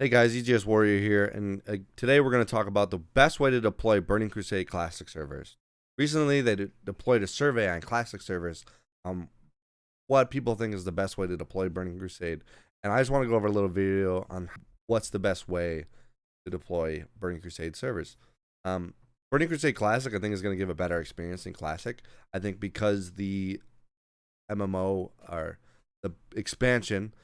Hey guys, EGS Warrior here, and today we're going to talk about the best way to deploy Burning Crusade Classic servers. Recently, they deployed a survey on Classic servers, what people think is the best way to deploy Burning Crusade, and I just want to go over a little video on what's the best way to deploy Burning Crusade servers. Um, Burning Crusade Classic, I think, is going to give a better experience than Classic. I think because the MMO or the expansion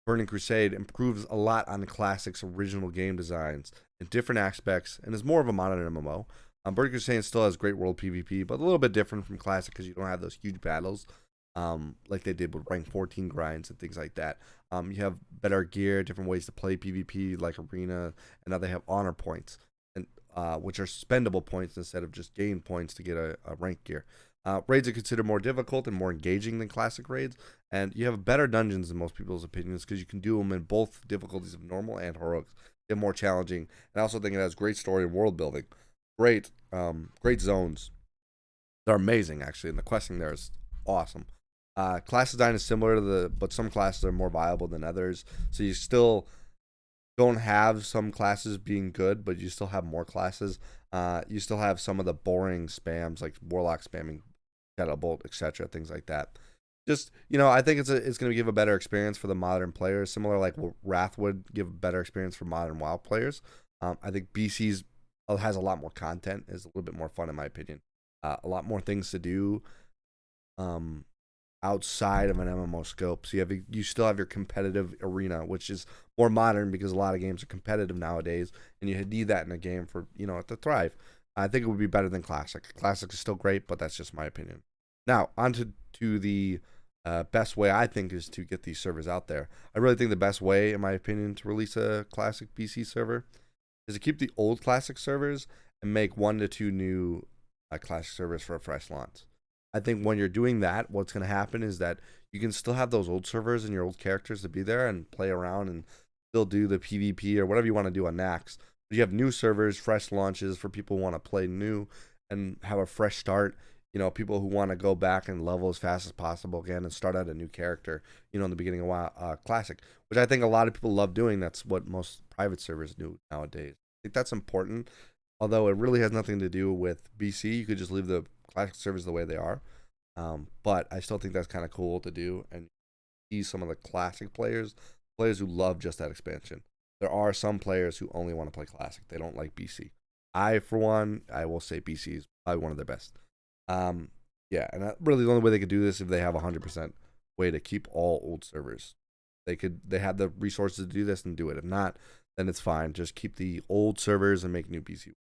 Burning Crusade improves a lot on the Classic's original game designs in different aspects and is more of a modern MMO. Burning Crusade still has great world PvP, but a little bit different from Classic because you don't have those huge battles like they did with rank 14 grinds and things like that. You have better gear, different ways to play PvP like Arena, and now they have honor points, and which are spendable points instead of just gain points to get a rank gear. Raids are considered more difficult and more engaging than classic raids, and you have better dungeons in most people's opinions because you can do them in both difficulties of normal and heroics. They're more challenging, and I also think it has great story and world building, great zones. They're amazing actually, and the questing there is awesome. Class design is similar to but some classes are more viable than others, so you still don't have some classes being good, but you still have more classes. You still have some of the boring spams like Warlock spamming Shadow Bolt, etc., things like that. Just I think it's going to give a better experience for the modern players, similar like Wrath would give a better experience for modern WoW players. I think BC's has a lot more content, is a little bit more fun in my opinion. A lot more things to do. Outside of an MMO scope. So you still have your competitive arena, which is more modern because a lot of games are competitive nowadays, and you need that in a game for to thrive. I think it would be better than Classic. Classic is still great, but that's just my opinion. Now on to the best way I think is to get these servers out there. I really think the best way, in my opinion, to release a Classic BC server is to keep the old Classic servers and make 1 to 2 new Classic servers for a fresh launch. I think when you're doing that, what's going to happen is that you can still have those old servers and your old characters to be there and play around and still do the PvP or whatever you want to do on Nax. But you have new servers, fresh launches for people who want to play new and have a fresh start. People who want to go back and level as fast as possible again and start out a new character, in the beginning of Classic, which I think a lot of people love doing. That's what most private servers do nowadays. I think that's important, although it really has nothing to do with BC. You could just leave the Classic servers the way they are. But I still think that's kind of cool to do and see some of the Classic players who love just that expansion. There are some players who only want to play Classic. They don't like BC. For one, I will say BC is probably one of their best. Yeah, and really the only way they could do this if they have 100% way to keep all old servers. They have the resources to do this and do it. If not, then it's fine. Just keep the old servers and make new BC.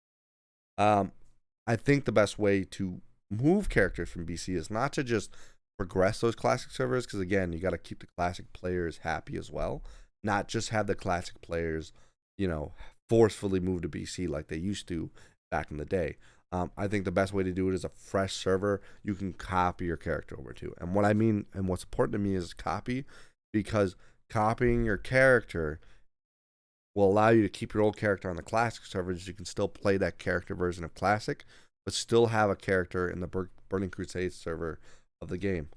I think the best way to move characters from BC is not to just progress those Classic servers, because again, you got to keep the Classic players happy as well, not just have the Classic players forcefully move to BC like they used to back in the day. I think the best way to do it is a fresh server you can copy your character over to. And what I mean and what's important to me is copy, because copying your character will allow you to keep your old character on the Classic servers. You can still play that character version of Classic, but still have a character in the Burning Crusade server of the game.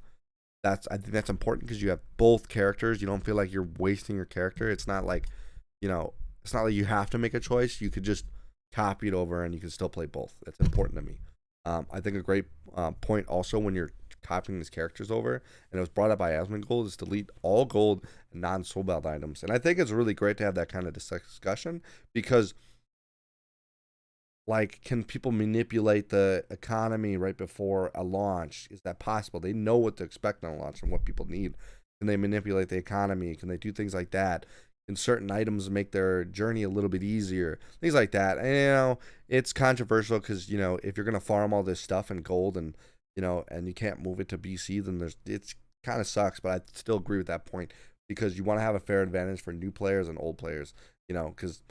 I think that's important because you have both characters. You don't feel like you're wasting your character. It's not like you have to make a choice. You could just copy it over and you can still play both. That's important to me. I think a great point also when you're copying these characters over, and it was brought up by Asmongold, is delete all gold and non-soulbound items. And I think it's really great to have that kind of discussion because, like, can people manipulate the economy right before a launch? Is that possible? They know what to expect on a launch and what people need. Can they manipulate the economy? Can they do things like that? Can certain items make their journey a little bit easier? Things like that. And, it's controversial because, if you're going to farm all this stuff in gold and, and you can't move it to BC, then it's kind of sucks. But I still agree with that point because you want to have a fair advantage for new players and old players, because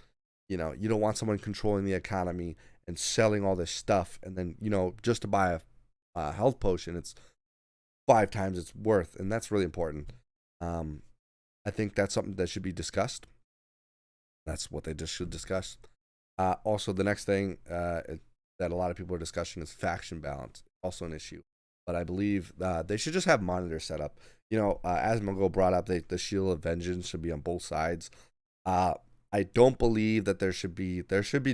you don't want someone controlling the economy and selling all this stuff, and then just to buy a health potion, it's 5 times its worth, and that's really important. I think that's something that should be discussed. That's what they just should discuss. Also, the next thing that a lot of people are discussing is faction balance, also an issue. But I believe they should just have monitors set up. As Mongo brought up, the Shield of Vengeance should be on both sides. Uh, I don't believe that there should be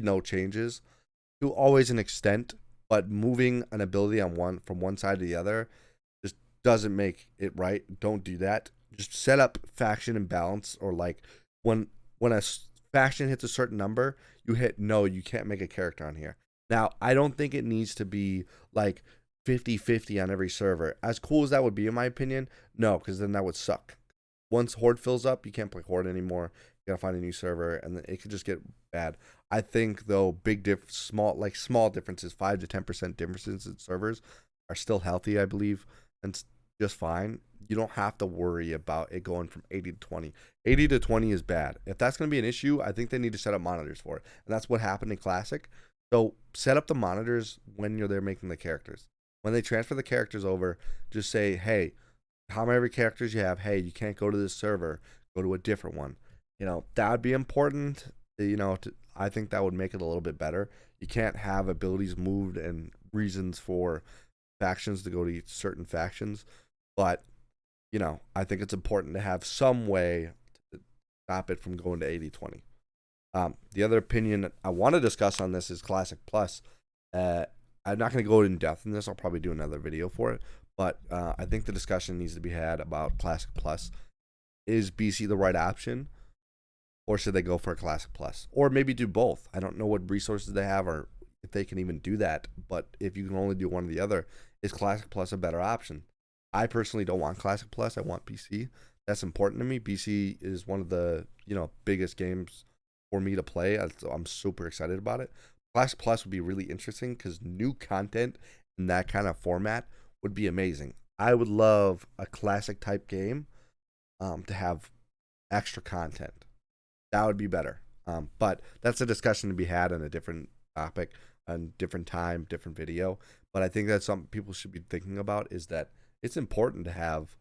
no changes to always an extent, but moving an ability on one from one side to the other just doesn't make it right. Don't do that. Just set up faction and balance, or like when faction hits a certain number, you hit no, you can't make a character on here. Now, I don't think it needs to be like 50-50 on every server. As cool as that would be, in my opinion, no, because then that would suck. Once Horde fills up, you can't play Horde anymore. You gotta find a new server, and then it could just get bad. I think though, small differences, 5 to 10% differences in servers are still healthy, I believe, and just fine. You don't have to worry about it going from 80 to 20. 80 to 20 is bad. If that's going to be an issue, I think they need to set up monitors for it. And that's what happened in Classic. So set up the monitors when you're there making the characters. When they transfer the characters over, just say, hey, how many characters you have? Hey, you can't go to this server. Go to a different one. That would be important. I think that would make it a little bit better. You can't have abilities moved and reasons for factions to go to certain factions. But I think it's important to have some way to stop it from going to 80-20. The other opinion I want to discuss on this is Classic Plus. I'm not going to go in depth in this. I'll probably do another video for it. But I think the discussion needs to be had about Classic Plus. Is BC the right option? Or should they go for a Classic Plus? Or maybe do both. I don't know what resources they have or if they can even do that. But if you can only do one or the other, is Classic Plus a better option? I personally don't want Classic Plus. I want BC. That's important to me. BC is one of the biggest games for me to play. I'm super excited about it. Classic Plus would be really interesting because new content in that kind of format would be amazing. I would love a classic type game to have extra content. That would be better. But that's a discussion to be had on a different topic, on different time, different video. But I think that's something people should be thinking about, is that it's important to have,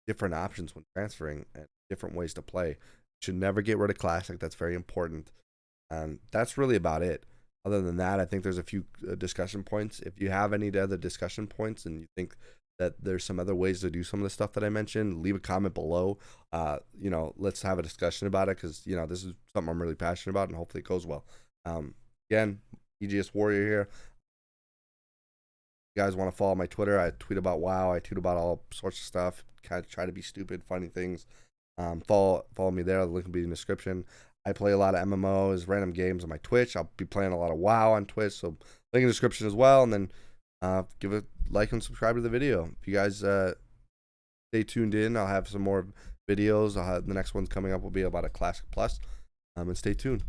different options when transferring and different ways to play. Should never get rid of Classic. That's very important. And that's really about it. Other than that, I think there's a few discussion points. If you have any other discussion points and you think that there's some other ways to do some of the stuff that I mentioned, leave a comment below. Let's have a discussion about it, because this is something I'm really passionate about, and hopefully it goes well. Again, EGS Warrior here. You guys want to follow my Twitter? I tweet about WoW. I tweet about all sorts of stuff. Kind of try to be stupid, funny things. Follow me there. The link will be in the description. I play a lot of MMOs, random games on my Twitch. I'll be playing a lot of WoW on Twitch, so link in the description as well. And then give a like and subscribe to the video. If you guys stay tuned in, I'll have some more videos. The next one's coming up will be about a Classic Plus. And stay tuned.